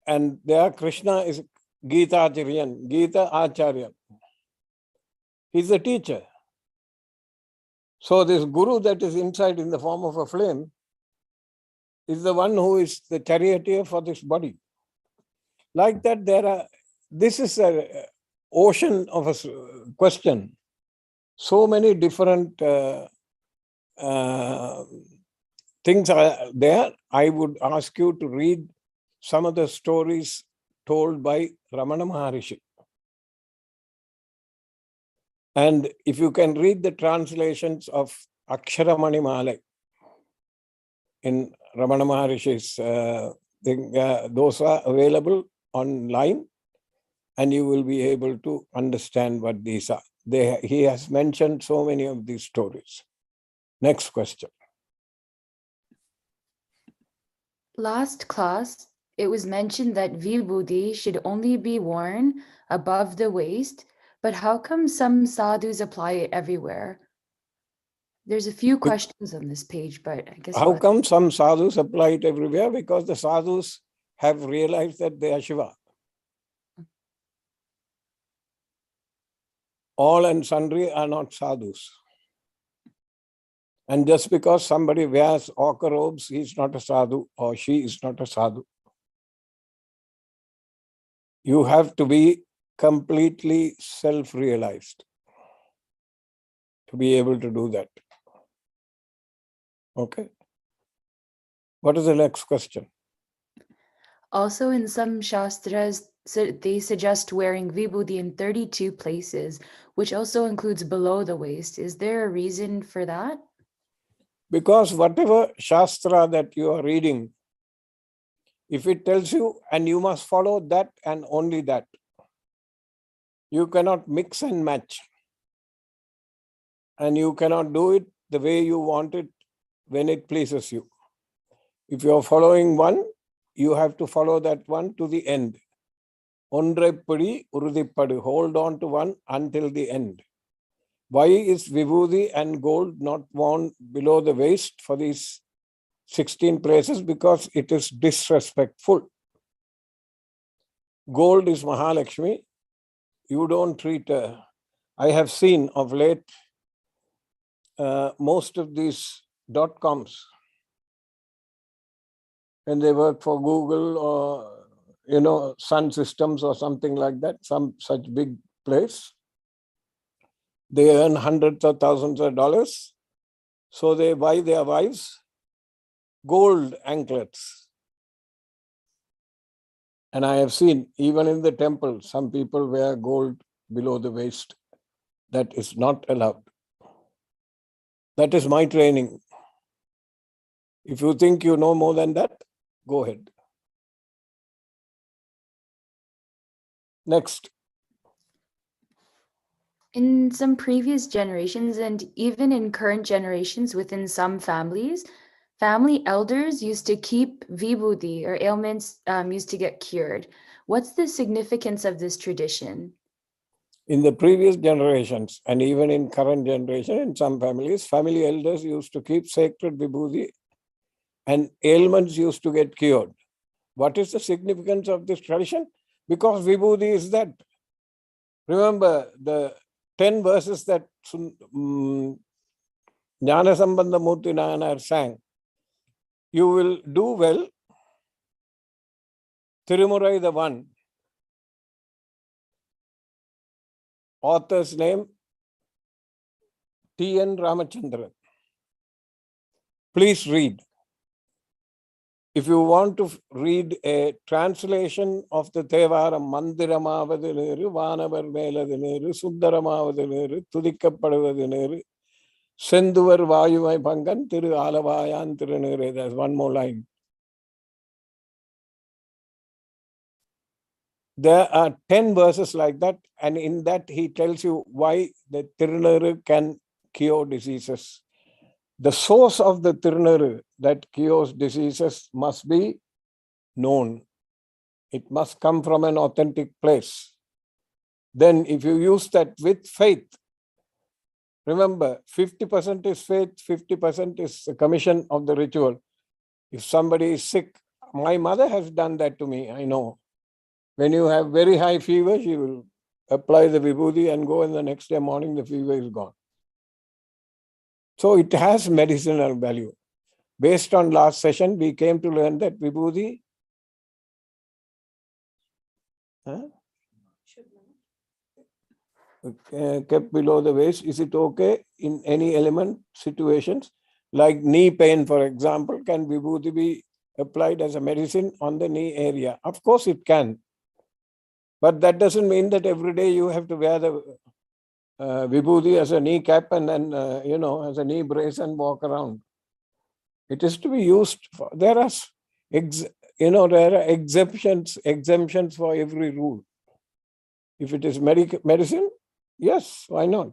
and there Krishna is Gita Acharyan, Gita Acharya. He's the teacher. So this Guru that is inside in the form of a flame is the one who is the charioteer for this body. Like that, this is an ocean of a question. So many different things are there. I would ask you to read some of the stories told by Ramana Maharishi. And if you can read the translations of Aksharamani Malai in Ramana Maharishi's thing, those are available online, and you will be able to understand what these are. He has mentioned so many of these stories. Next question. Last class, it was mentioned that vibhuti should only be worn above the waist, but how come some sadhus apply it everywhere? There's a few questions on this page, but I guess how come some sadhus apply it everywhere? Because the sadhus have realized that they are Shiva. All and sundry are not sadhus. And just because somebody wears ochre robes, he is not a sadhu or she is not a sadhu. You have to be completely self-realized to be able to do that. Okay. What is the next question? Also, in some shastras, they suggest wearing vibhuti in 32 places, which also includes below the waist. Is there a reason for that? Because whatever shastra that you are reading, if it tells you, and you must follow that and only that, you cannot mix and match. And you cannot do it the way you want it when it pleases you. If you are following one, you have to follow that one to the end. Ondraipadi urudipadu, hold on to one until the end. Why is vibhuti and gold not worn below the waist for these 16 places? Because it is disrespectful. Gold is Mahalakshmi. You don't treat her. I have seen of late most of these .coms, when they work for Google or Sun Systems or something like that, some such big place. They earn hundreds of thousands of dollars. So they buy their wives gold anklets. And I have seen, even in the temple, some people wear gold below the waist. That is not allowed. That is my training. If you think you know more than that, go ahead. Next. In some previous generations and even in current generations within some families, family elders used to keep vibhuti or ailments used to get cured. What's the significance of this tradition? In the previous generations and even in current generation, in some families, family elders used to keep sacred vibhuti and ailments used to get cured. What is the significance of this tradition? Because vibhuti is that. Remember the 10 verses that Jnana Sambandha Murti Nayanar sang. You will do well. Tirumurai the one. Author's name, T.N. Ramachandran. Please read. If you want to read a translation of the Tevara, Mandiramavadiniru, Vanavar Meladiniru, Sundaramavadiniru, Tudikkapadavadiniru, Senduvar Vayuvai Pangan Tiru Alavayan Tirunere. There's one more line. There are 10 verses like that, and in that he tells you why the Tirunere can cure diseases. The source of the Tirunere that cures diseases must be known. It must come from an authentic place. Then if you use that with faith, remember 50% is faith, 50% is the commission of the ritual. If somebody is sick, my mother has done that to me, I know. When you have very high fever, she will apply the vibhuti and go, and the next day morning the fever is gone. So it has medicinal value. Based on last session, we came to learn that vibhuti kept below the waist. Is it okay in any element situations? Like knee pain, for example, can vibhuti be applied as a medicine on the knee area? Of course it can. But that doesn't mean that every day you have to wear the vibhuti as a knee cap and then, as a knee brace and walk around. It is to be used for, there are exemptions for every rule. If it is medicine, yes, why not?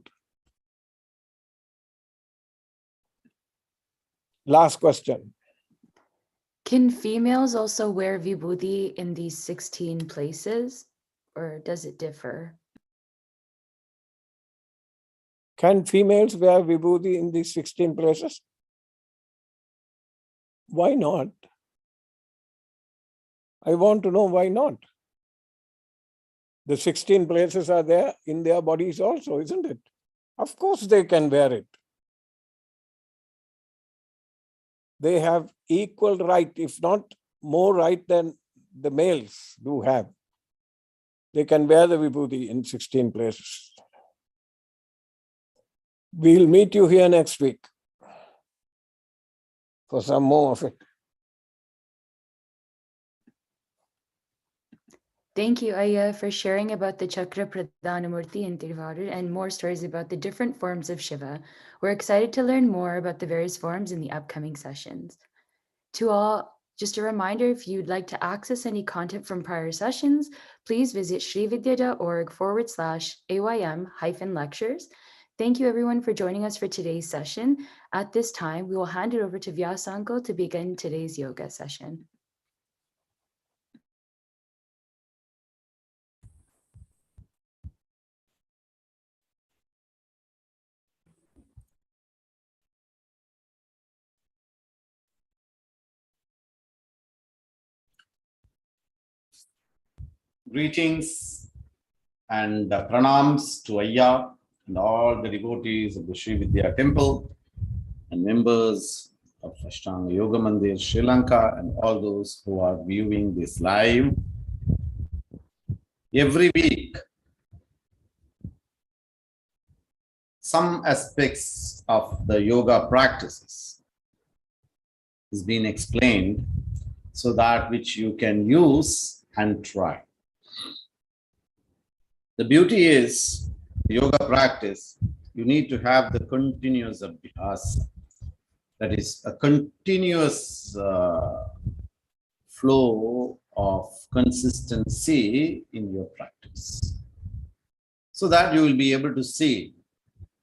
Last question. Can females also wear vibhuti in these 16 places, or does it differ? Can females wear vibhuti in these 16 places? Why not? I want to know why not. The 16 places are there in their bodies also, isn't it? Of course they can wear it. They have equal right, if not more right than the males do have. They can wear the vibhuti in 16 places. We'll meet you here next week for some more of it. Thank you, Ayya, for sharing about the Chakra Pradhanamurti in Tiruvarur and more stories about the different forms of Shiva. We're excited to learn more about the various forms in the upcoming sessions. To all, just a reminder, if you'd like to access any content from prior sessions, please visit srividya.org/AYM-lectures. Thank you everyone for joining us for today's session. At this time, we will hand it over to Vyasanko to begin today's yoga session. Greetings and pranams to Ayya and all the devotees of the Sri Vidya Temple and members of Ashtanga Yoga Mandir Sri Lanka and all those who are viewing this live. Every week, some aspects of the yoga practices is being explained so that which you can use and try. The beauty is, the yoga practice, you need to have the continuous abhyasa. That is a continuous flow of consistency in your practice. So that you will be able to see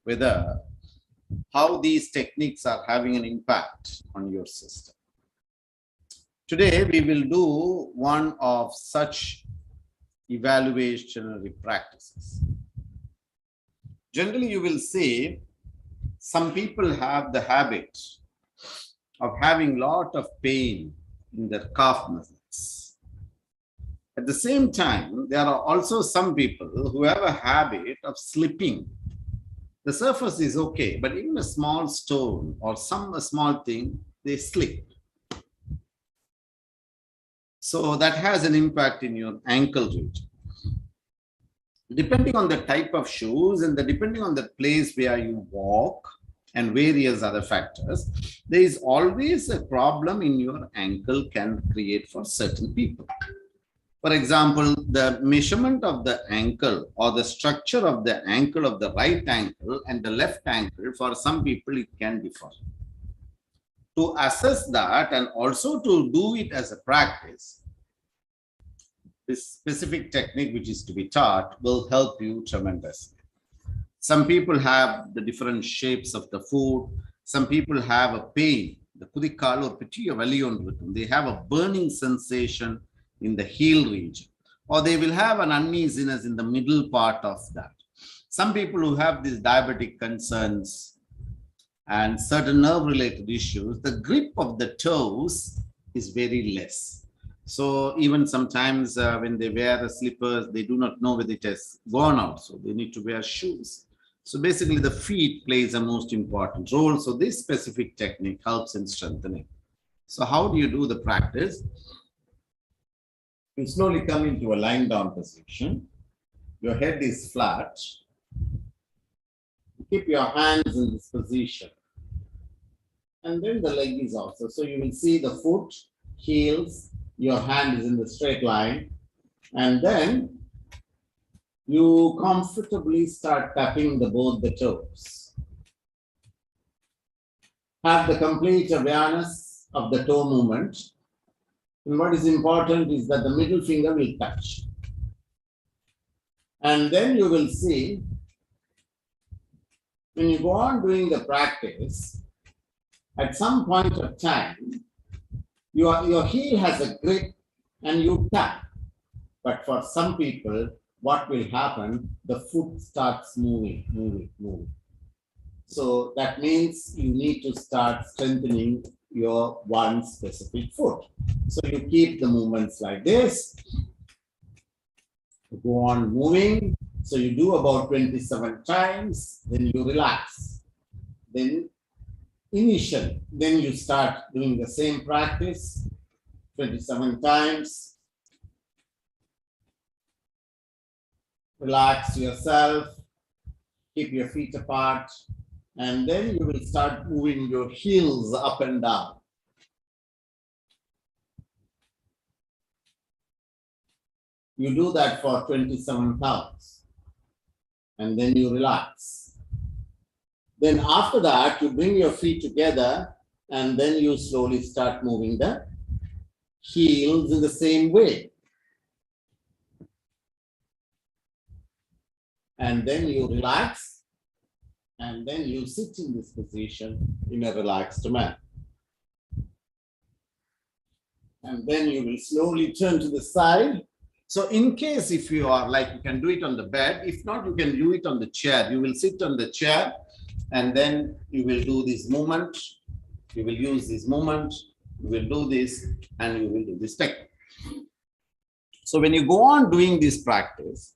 whether how these techniques are having an impact on your system. Today we will do one of such evaluationary practices. Generally, you will see some people have the habit of having a lot of pain in their calf muscles. At the same time, there are also some people who have a habit of slipping. The surface is okay, but even a small stone or a small thing, they slip. So that has an impact in your ankle region. Depending on the type of shoes and depending on the place where you walk and various other factors, there is always a problem in your ankle can create for certain people. For example, the measurement of the ankle or the structure of the ankle of the right ankle and the left ankle, for some people it can differ. To assess that and also to do it as a practice, this specific technique which is to be taught will help you tremendously. Some people have the different shapes of the foot. Some people have a pain. The kudikal or petiya valiyondrukum. They have a burning sensation in the heel region, or they will have an uneasiness in the middle part of that. Some people who have these diabetic concerns and certain nerve-related issues, the grip of the toes is very less. So even sometimes when they wear the slippers, they do not know whether it has gone out. So they need to wear shoes. So basically the feet plays a most important role. So this specific technique helps in strengthening. So how do you do the practice? You slowly come into a lying down position. Your head is flat. Keep your hands in this position. And then the leg is also. So you will see the foot, heels, your hand is in the straight line. And then you comfortably start tapping both the toes. Have the complete awareness of the toe movement. And what is important is that the middle finger will touch. And then you will see, when you go on doing the practice, at some point of time, your heel has a grip and you tap. But for some people, what will happen? The foot starts moving. So that means you need to start strengthening your one specific foot. So you keep the movements like this. Go on moving. So you do about 27 times, then you relax. Then initially, then you start doing the same practice 27 times. Relax yourself, keep your feet apart, and then you will start moving your heels up and down. You do that for 27 counts, and then you relax. Then after that, you bring your feet together, and then you slowly start moving the heels in the same way. And then you relax, and then you sit in this position in a relaxed manner. And then you will slowly turn to the side. So in case if you are like, you can do it on the bed. If not, you can do it on the chair. You will sit on the chair, and then you will do this movement. You will use this movement. You will do this, and you will do this technique. So when you go on doing this practice,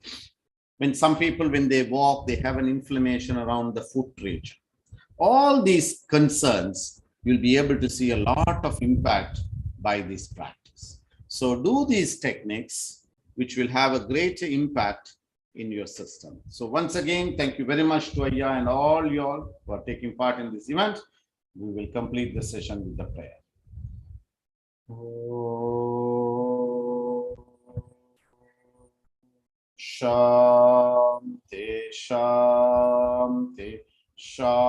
when some people, when they walk, they have an inflammation around the foot region. All these concerns, you'll be able to see a lot of impact by this practice. So do these techniques, which will have a greater impact in your system. So once again, thank you very much to Ayya and all you all for taking part in this event. We will complete the session with the prayer. Shanti, Shanti, Shanti.